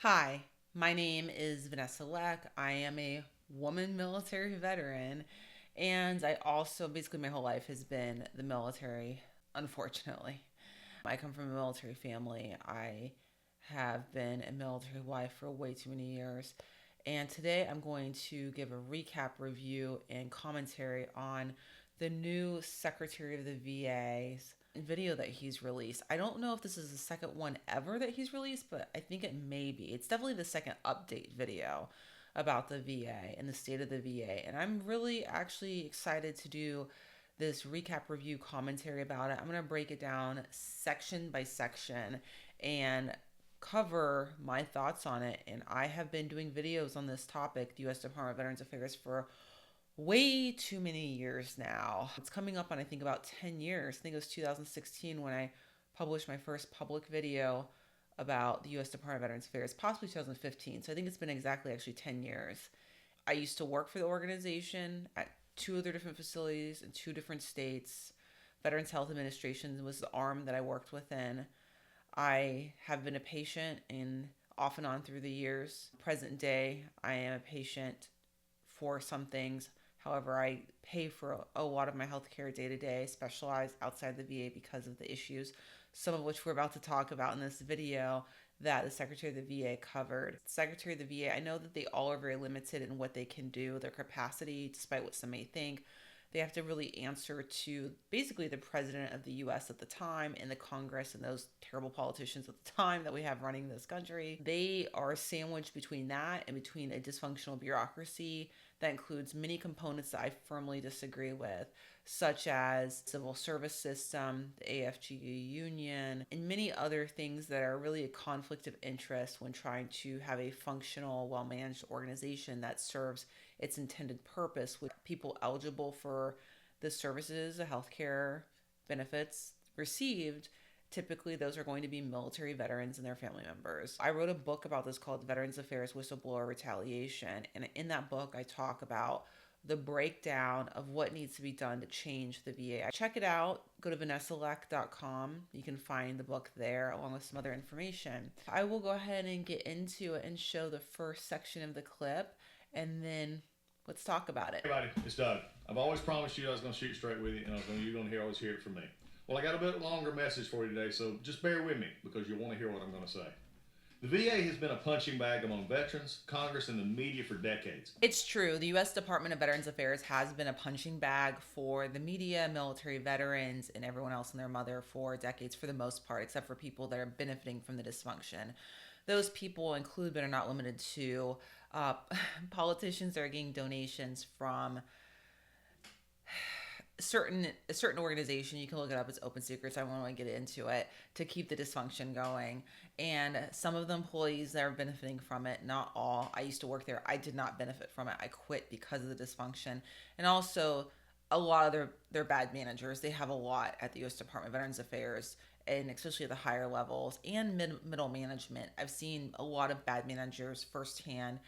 Hi, my name is Vanessa Leck. I am a woman military veteran, and I also basically my whole life has been the military, unfortunately. I come from a military family. I have been a military wife for way too many years. And today I'm going to give a recap review and commentary on the new Secretary of the VA's video that he's released. I don't know if this is the second one ever that he's released, but I think it may be. It's definitely the second update video about the VA and the state of the VA. And I'm really actually excited to do this recap review commentary about it. I'm going to break it down section by section and cover my thoughts on it. And I have been doing videos on this topic, the U.S. Department of Veterans Affairs, for way too many years now. It's coming up on, I think, about 10 years. I think it was 2016 when I published my first public video about the U.S. Department of Veterans Affairs, possibly 2015. So I think it's been exactly actually 10 years. I used to work for the organization at two other different facilities in two different states. Veterans Health Administration was the arm that I worked within. I have been a patient in off and on through the years. Present day, I am a patient for some things. However, I pay for a lot of my health care day to day, specialize outside the VA because of the issues, some of which we're about to talk about in this video that the Secretary of the VA covered. Secretary of the VA, I know that they all are very limited in what they can do, their capacity, despite what some may think. They have to really answer to basically the president of the US at the time and the Congress and those terrible politicians at the time that we have running this country. They are sandwiched between that and between a dysfunctional bureaucracy that includes many components that I firmly disagree with, such as civil service system, the AFGE union, and many other things that are really a conflict of interest when trying to have a functional, well-managed organization that serves its intended purpose with people eligible for the services, the healthcare benefits received. Typically, those are going to be military veterans and their family members. I wrote a book about this called Veterans Affairs Whistleblower Retaliation. And in that book, I talk about the breakdown of what needs to be done to change the VA. Check it out. Go to vanessaleck.com. You can find the book there along with some other information. I will go ahead and get into it and show the first section of the clip, and then let's talk about it. Hey everybody, it's Doug. I've always promised you I was going to shoot straight with you, and you're going to always hear it from me. Well, I got a bit longer message for you today, so just bear with me because you'll want to hear what I'm going to say. The VA has been a punching bag among veterans, Congress, and the media for decades. It's true. The U.S. Department of Veterans Affairs has been a punching bag for the media, military veterans, and everyone else and their mother for decades, for the most part, except for people that are benefiting from the dysfunction. Those people include, but are not limited to, politicians that are getting donations from a certain organization. You can look it up, it's open secrets, I won't want to get into it, to keep the dysfunction going. And some of the employees that are benefiting from it, not all. I used to work there, I did not benefit from it, I quit because of the dysfunction. And also a lot of their bad managers, they have a lot at the U.S. Department of Veterans Affairs, and especially at the higher levels and middle management. I've seen a lot of bad managers firsthand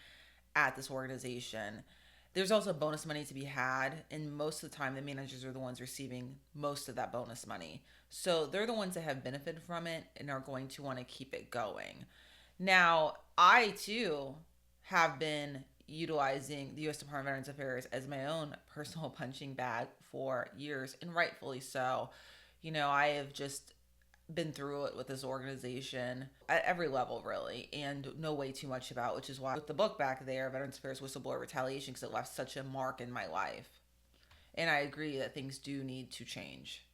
at this organization. There's also bonus money to be had, and most of the time the managers are the ones receiving most of that bonus money. So they're the ones that have benefited from it and are going to want to keep it going. Now, I too have been utilizing the U.S. Department of Veterans Affairs as my own personal punching bag for years, and rightfully so. I have just been through it with this organization at every level, really, and know way too much about, which is why with the book back there, Veterans Affairs Whistleblower Retaliation, because it left such a mark in my life. And I agree that things do need to change.